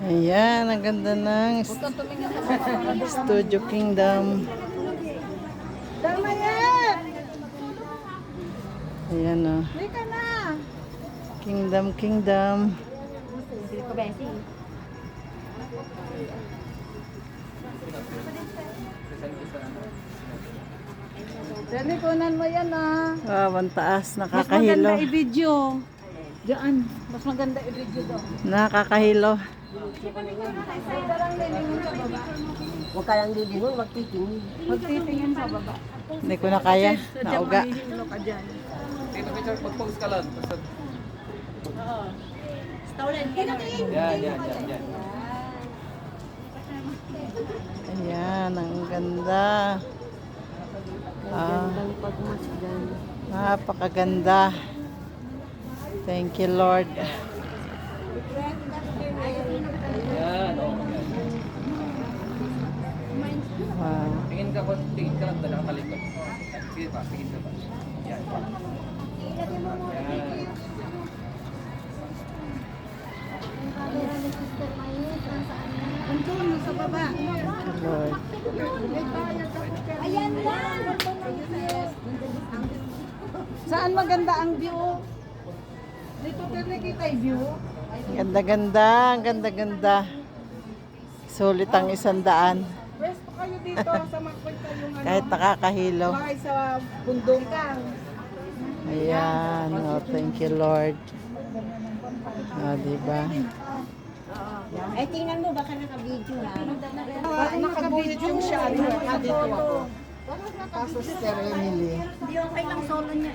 Ayan, ang ganda ng Studio Kingdom. Tama yan! Ayan o. Lika na! Kingdom, Kingdom. Dali, kunan mo yan ah. Wow, ang taas. Mas maganda Nakakahilo. i-video. Diyan. Mas maganda i-video daw. Nakakahilo. Huwag ka lang lilingon, magtitingin. Magtitingin sa baba. Hindi ko na kaya. Nauga. Mahihilo ka dyan. Mag-pose ka lang. Basta... Yan. Ayan, ang ganda. Ang pagmasdan. Napakaganda. Thank you, Lord. Yan, Wow. Tingin ka lang doon, nakakalikot. Sige pa, tingin ka pa. Yan. Yan. Andun, sa baba. Thank you, Lord. Ayan lang. Saan maganda ang view? Dito din nakita yung view. Ganda-ganda. Ang ganda-ganda. Sulit ang 100. Pwesto kayo dito sa magpunta yung Kahit nakakahilo. bahay sa bundong ka. Ayan. Oh, thank you, Lord. Diba? Ay, tingnan mo, baka naka-video ha. Naka-video siya. Dito ako. Kaso si Sir Emily. Hindi okay lang solo niya.